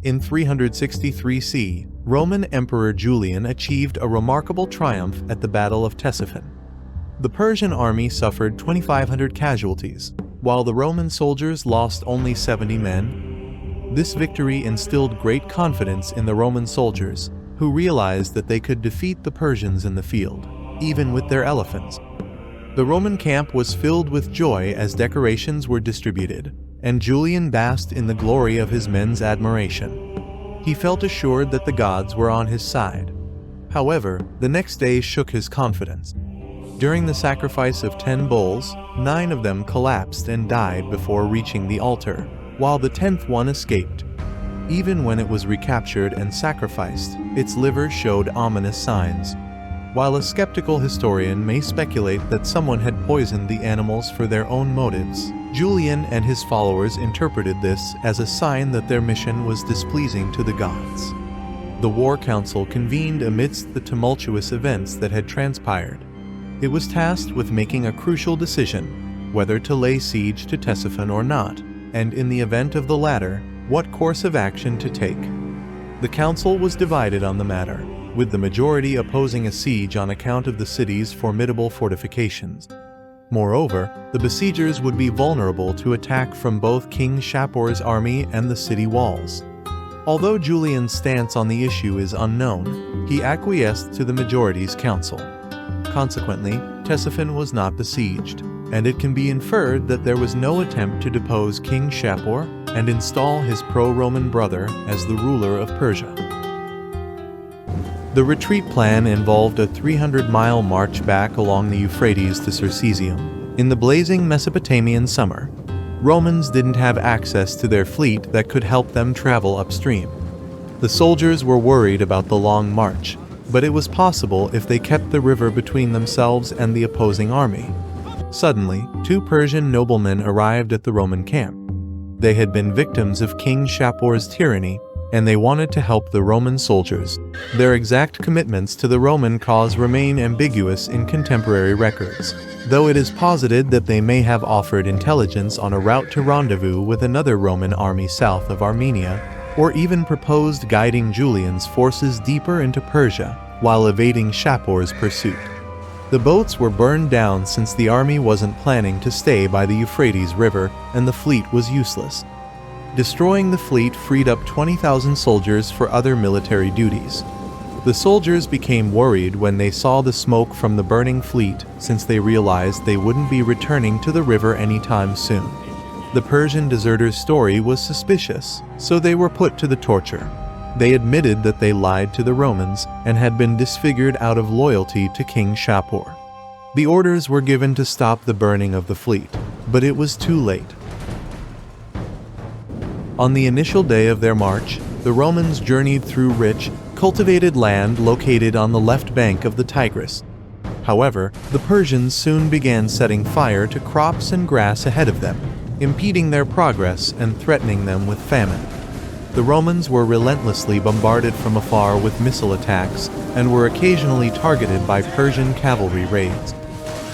In 363 CE, Roman Emperor Julian achieved a remarkable triumph at the Battle of Ctesiphon. The Persian army suffered 2,500 casualties, while the Roman soldiers lost only 70 men. This victory instilled great confidence in the Roman soldiers, who realized that they could defeat the Persians in the field, even with their elephants. The Roman camp was filled with joy as decorations were distributed, and Julian basked in the glory of his men's admiration. He felt assured that the gods were on his side. However, the next day shook his confidence. During the sacrifice of 10 bulls, 9 of them collapsed and died before reaching the altar, while the 10th one escaped. Even when it was recaptured and sacrificed, its liver showed ominous signs. While a skeptical historian may speculate that someone had poisoned the animals for their own motives, Julian and his followers interpreted this as a sign that their mission was displeasing to the gods. The war council convened amidst the tumultuous events that had transpired. It was tasked with making a crucial decision, whether to lay siege to Ctesiphon or not, and in the event of the latter, what course of action to take. The council was divided on the matter, with the majority opposing a siege on account of the city's formidable fortifications. Moreover, the besiegers would be vulnerable to attack from both King Shapor's army and the city walls. Although Julian's stance on the issue is unknown, he acquiesced to the majority's counsel. Consequently, Ctesiphon was not besieged, and it can be inferred that there was no attempt to depose King Shapor and install his pro-Roman brother as the ruler of Persia. The retreat plan involved a 300-mile march back along the Euphrates to Circesium. In the blazing Mesopotamian summer, Romans didn't have access to their fleet that could help them travel upstream. The soldiers were worried about the long march, but it was possible if they kept the river between themselves and the opposing army. Suddenly, 2 Persian noblemen arrived at the Roman camp. They had been victims of King Shapor's tyranny, and they wanted to help the Roman soldiers. Their exact commitments to the Roman cause remain ambiguous in contemporary records, though it is posited that they may have offered intelligence on a route to rendezvous with another Roman army south of Armenia, or even proposed guiding Julian's forces deeper into Persia while evading Shapor's pursuit. The boats were burned down since the army wasn't planning to stay by the Euphrates River and the fleet was useless. Destroying the fleet freed up 20,000 soldiers for other military duties. The soldiers became worried when they saw the smoke from the burning fleet, since they realized they wouldn't be returning to the river anytime soon. The Persian deserters' story was suspicious, so they were put to the torture. They admitted that they lied to the Romans and had been disfigured out of loyalty to King Shapor. The orders were given to stop the burning of the fleet, but it was too late. On the initial day of their march, the Romans journeyed through rich, cultivated land located on the left bank of the Tigris. However, the Persians soon began setting fire to crops and grass ahead of them, impeding their progress and threatening them with famine. The Romans were relentlessly bombarded from afar with missile attacks and were occasionally targeted by Persian cavalry raids.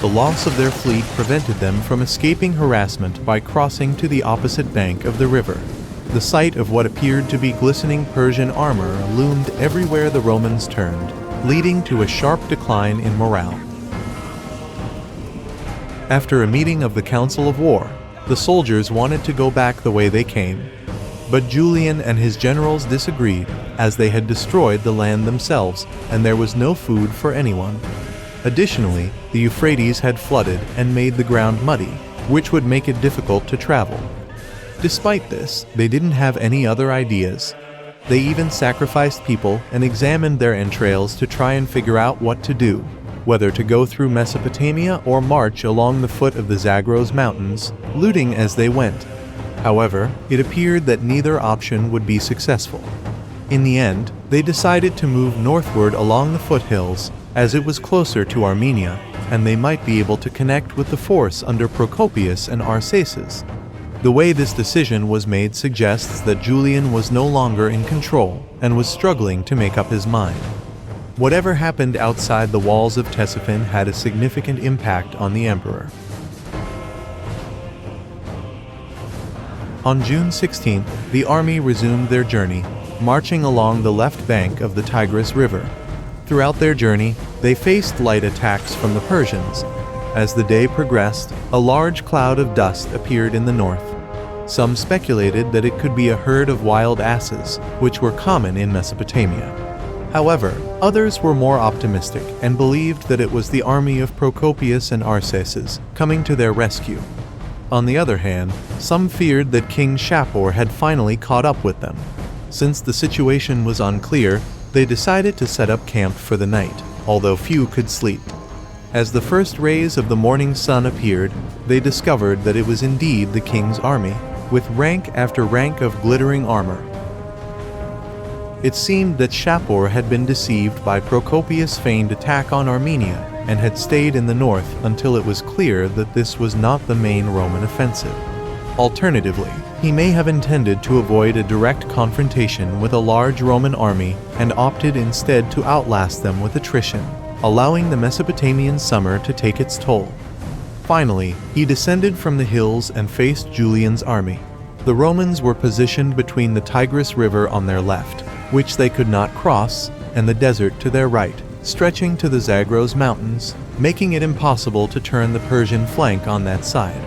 The loss of their fleet prevented them from escaping harassment by crossing to the opposite bank of the river. The sight of what appeared to be glistening Persian armor loomed everywhere the Romans turned, leading to a sharp decline in morale. After a meeting of the Council of War, the soldiers wanted to go back the way they came. But Julian and his generals disagreed, as they had destroyed the land themselves, and there was no food for anyone. Additionally, the Euphrates had flooded and made the ground muddy, which would make it difficult to travel. Despite this, they didn't have any other ideas. They even sacrificed people and examined their entrails to try and figure out what to do, whether to go through Mesopotamia or march along the foot of the Zagros Mountains, looting as they went. However, it appeared that neither option would be successful. In the end, they decided to move northward along the foothills, as it was closer to Armenia, and they might be able to connect with the force under Procopius and Arsaces. The way this decision was made suggests that Julian was no longer in control and was struggling to make up his mind. Whatever happened outside the walls of Ctesiphon had a significant impact on the emperor. On June 16th, the army resumed their journey, marching along the left bank of the Tigris River. Throughout their journey, they faced light attacks from the Persians. As the day progressed, a large cloud of dust appeared in the north. Some speculated that it could be a herd of wild asses, which were common in Mesopotamia. However, others were more optimistic and believed that it was the army of Procopius and Arsaces coming to their rescue. On the other hand, some feared that King Shapur had finally caught up with them. Since the situation was unclear, they decided to set up camp for the night, although few could sleep. As the first rays of the morning sun appeared, they discovered that it was indeed the king's army, with rank after rank of glittering armor. It seemed that Shapur had been deceived by Procopius' feigned attack on Armenia and had stayed in the north until it was clear that this was not the main Roman offensive. Alternatively, he may have intended to avoid a direct confrontation with a large Roman army and opted instead to outlast them with attrition, allowing the Mesopotamian summer to take its toll. Finally, he descended from the hills and faced Julian's army. The Romans were positioned between the Tigris River on their left, which they could not cross, and the desert to their right, stretching to the Zagros Mountains, making it impossible to turn the Persian flank on that side.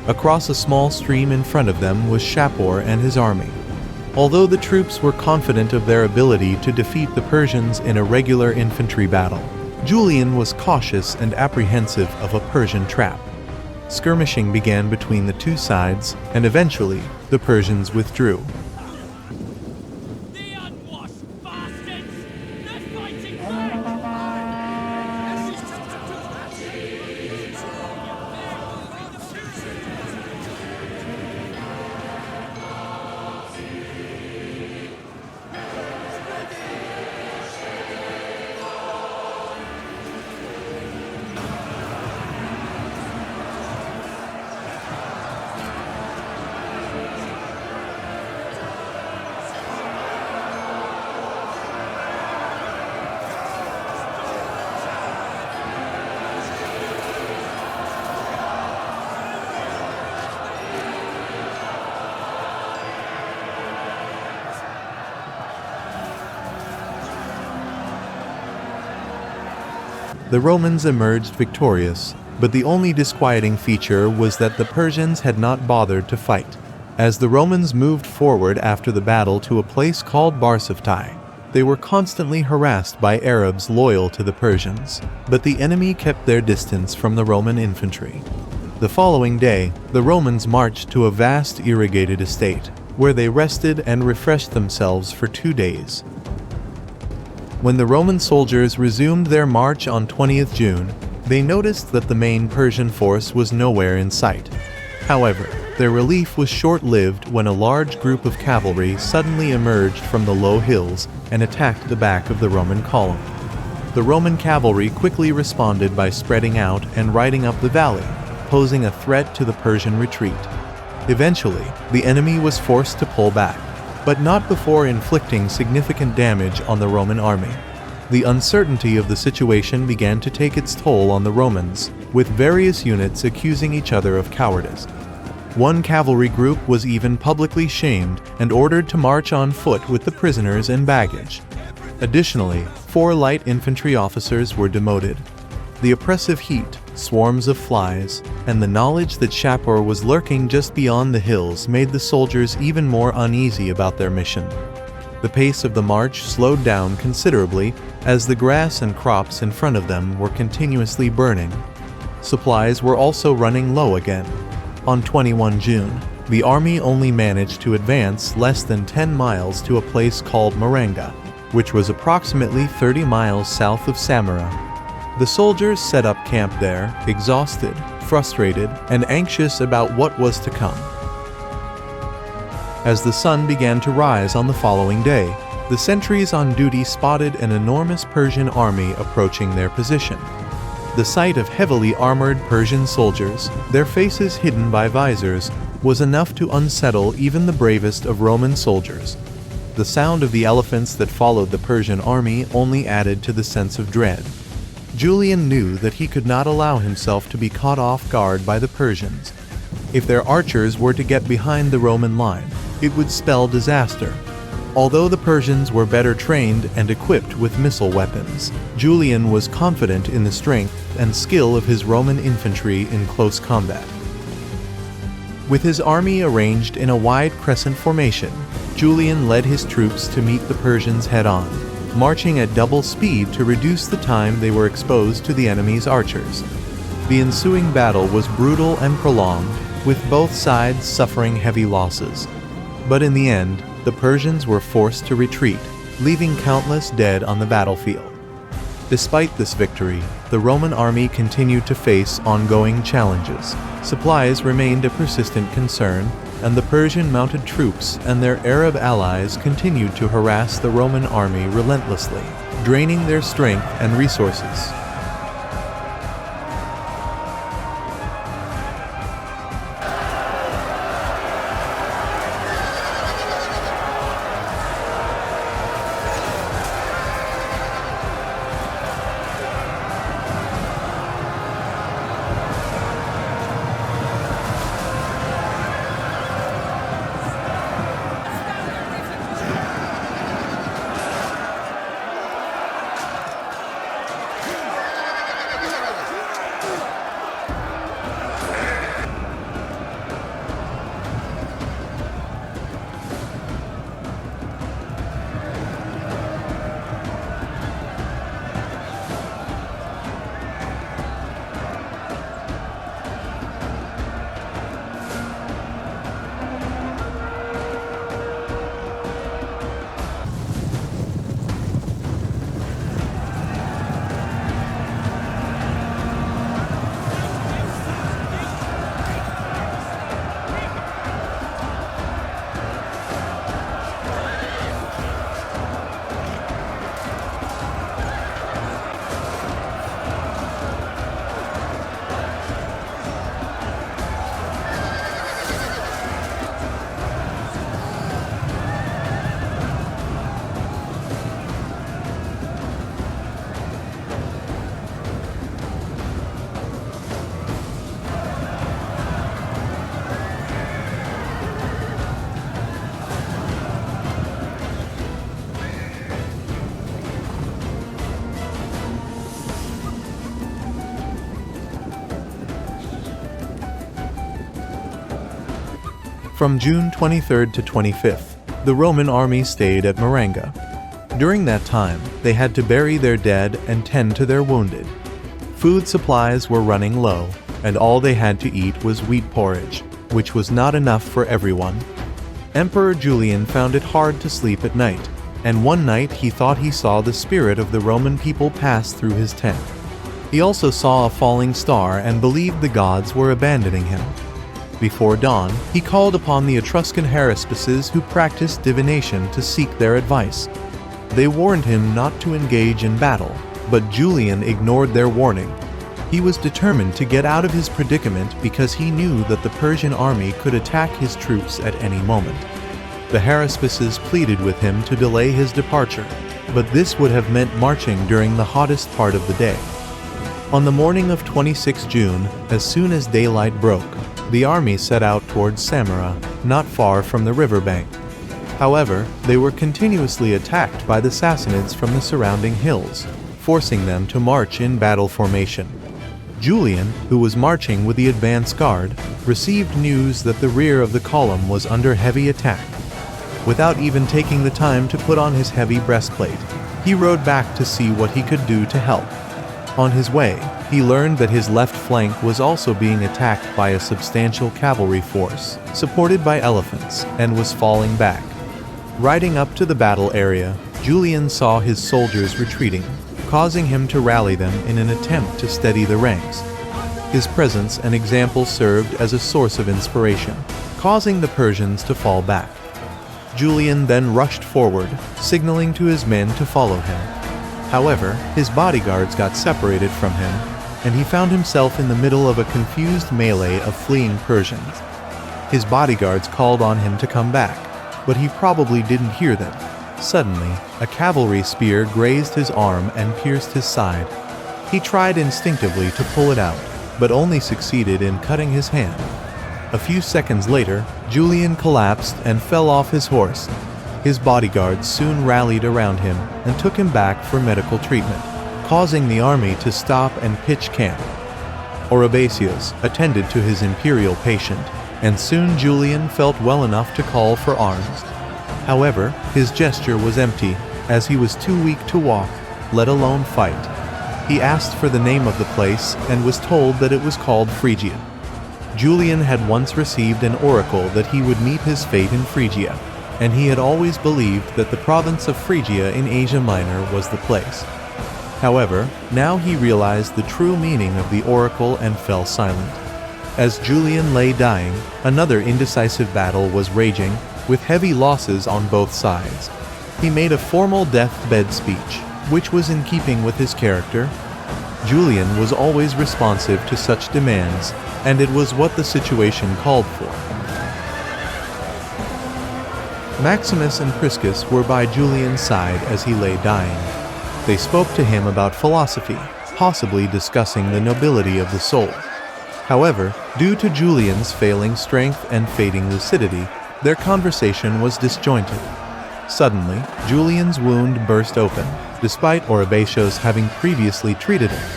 Across a small stream in front of them was Shapur and his army. Although the troops were confident of their ability to defeat the Persians in a regular infantry battle, Julian was cautious and apprehensive of a Persian trap. Skirmishing began between the two sides, and eventually, the Persians withdrew. The Romans emerged victorious, but the only disquieting feature was that the Persians had not bothered to fight. As the Romans moved forward after the battle to a place called Barsavtai, they were constantly harassed by Arabs loyal to the Persians, but the enemy kept their distance from the Roman infantry. The following day, the Romans marched to a vast irrigated estate, where they rested and refreshed themselves for 2 days. When the Roman soldiers resumed their march on 20th June, they noticed that the main Persian force was nowhere in sight. However, their relief was short-lived when a large group of cavalry suddenly emerged from the low hills and attacked the back of the Roman column. The Roman cavalry quickly responded by spreading out and riding up the valley, posing a threat to the Persian retreat. Eventually, the enemy was forced to pull back, but not before inflicting significant damage on the Roman army. The uncertainty of the situation began to take its toll on the Romans, with various units accusing each other of cowardice. One cavalry group was even publicly shamed and ordered to march on foot with the prisoners and baggage. Additionally, 4 light infantry officers were demoted. The oppressive heat, swarms of flies, and the knowledge that Shapur was lurking just beyond the hills made the soldiers even more uneasy about their mission. The pace of the march slowed down considerably as the grass and crops in front of them were continuously burning. Supplies were also running low again. On 21 June, the army only managed to advance less than 10 miles to a place called Maranga, which was approximately 30 miles south of Samarra. The soldiers set up camp there, exhausted, frustrated, and anxious about what was to come. As the sun began to rise on the following day, the sentries on duty spotted an enormous Persian army approaching their position. The sight of heavily armored Persian soldiers, their faces hidden by visors, was enough to unsettle even the bravest of Roman soldiers. The sound of the elephants that followed the Persian army only added to the sense of dread. Julian knew that he could not allow himself to be caught off guard by the Persians. If their archers were to get behind the Roman line, it would spell disaster. Although the Persians were better trained and equipped with missile weapons, Julian was confident in the strength and skill of his Roman infantry in close combat. With his army arranged in a wide crescent formation, Julian led his troops to meet the Persians head-on, marching at double speed to reduce the time they were exposed to the enemy's archers. The ensuing battle was brutal and prolonged, with both sides suffering heavy losses. But in the end, the Persians were forced to retreat, leaving countless dead on the battlefield. Despite this victory, the Roman army continued to face ongoing challenges. Supplies remained a persistent concern, and the Persian mounted troops and their Arab allies continued to harass the Roman army relentlessly, draining their strength and resources. From June 23rd to 25th, the Roman army stayed at Maranga. During that time, they had to bury their dead and tend to their wounded. Food supplies were running low, and all they had to eat was wheat porridge, which was not enough for everyone. Emperor Julian found it hard to sleep at night, and one night he thought he saw the spirit of the Roman people pass through his tent. He also saw a falling star and believed the gods were abandoning him. Before dawn, he called upon the Etruscan haruspices who practiced divination to seek their advice. They warned him not to engage in battle, but Julian ignored their warning. He was determined to get out of his predicament because he knew that the Persian army could attack his troops at any moment. The haruspices pleaded with him to delay his departure, but this would have meant marching during the hottest part of the day. On the morning of 26 June, as soon as daylight broke, the army set out towards Samarra, not far from the riverbank. However, they were continuously attacked by the Sassanids from the surrounding hills, forcing them to march in battle formation. Julian, who was marching with the advance guard, received news that the rear of the column was under heavy attack. Without even taking the time to put on his heavy breastplate, he rode back to see what he could do to help. On his way, he learned that his left flank was also being attacked by a substantial cavalry force, supported by elephants, and was falling back. Riding up to the battle area, Julian saw his soldiers retreating, causing him to rally them in an attempt to steady the ranks. His presence and example served as a source of inspiration, causing the Persians to fall back. Julian then rushed forward, signaling to his men to follow him. However, his bodyguards got separated from him, and he found himself in the middle of a confused melee of fleeing Persians. His bodyguards called on him to come back, but he probably didn't hear them. Suddenly, a cavalry spear grazed his arm and pierced his side. He tried instinctively to pull it out, but only succeeded in cutting his hand. A few seconds later, Julian collapsed and fell off his horse. His bodyguards soon rallied around him and took him back for medical treatment, causing the army to stop and pitch camp. Oribasius attended to his imperial patient, and soon Julian felt well enough to call for arms. However, his gesture was empty, as he was too weak to walk, let alone fight. He asked for the name of the place and was told that it was called Phrygia. Julian had once received an oracle that he would meet his fate in Phrygia, and he had always believed that the province of Phrygia in Asia Minor was the place. However, now he realized the true meaning of the oracle and fell silent. As Julian lay dying, another indecisive battle was raging, with heavy losses on both sides. He made a formal deathbed speech, which was in keeping with his character. Julian was always responsive to such demands, and it was what the situation called for. Maximus and Priscus were by Julian's side as he lay dying. They spoke to him about philosophy, possibly discussing the nobility of the soul. However, due to Julian's failing strength and fading lucidity, their conversation was disjointed. Suddenly, Julian's wound burst open, despite Oribasius having previously treated him.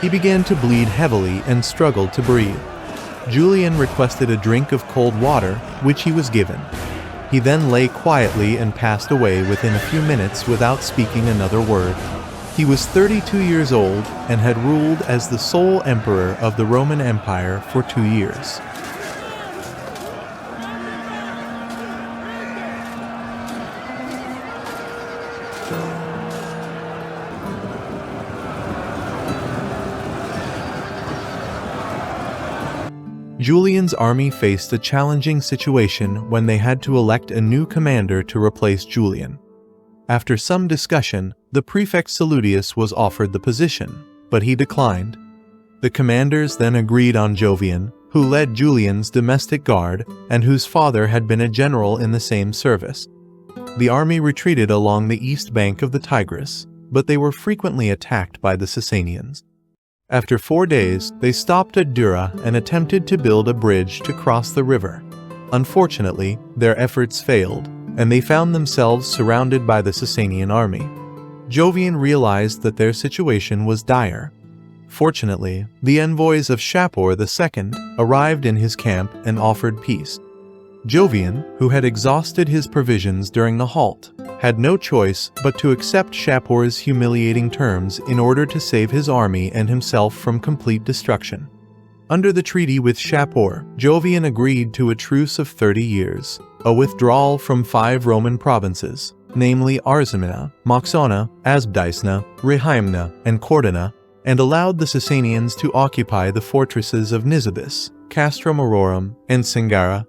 He began to bleed heavily and struggled to breathe. Julian requested a drink of cold water, which he was given. He then lay quietly and passed away within a few minutes without speaking another word. He was 32 years old and had ruled as the sole emperor of the Roman Empire for 2 years. Julian's army faced a challenging situation when they had to elect a new commander to replace Julian. After some discussion, the prefect Salutius was offered the position, but he declined. The commanders then agreed on Jovian, who led Julian's domestic guard and whose father had been a general in the same service. The army retreated along the east bank of the Tigris, but they were frequently attacked by the Sassanians. After 4 days, they stopped at Dura and attempted to build a bridge to cross the river. Unfortunately, their efforts failed, and they found themselves surrounded by the Sassanian army. Jovian realized that their situation was dire. Fortunately, the envoys of Shapur II arrived in his camp and offered peace. Jovian, who had exhausted his provisions during the halt, had no choice but to accept Shapur's humiliating terms in order to save his army and himself from complete destruction. Under the treaty with Shapur, Jovian agreed to a truce of 30 years, a withdrawal from 5 Roman provinces, namely Arzamina, Moxona, Asbdaisna, Rehymna, and Cordona, and allowed the Sassanians to occupy the fortresses of Nisibis, Castrum Aurorum, and Singara.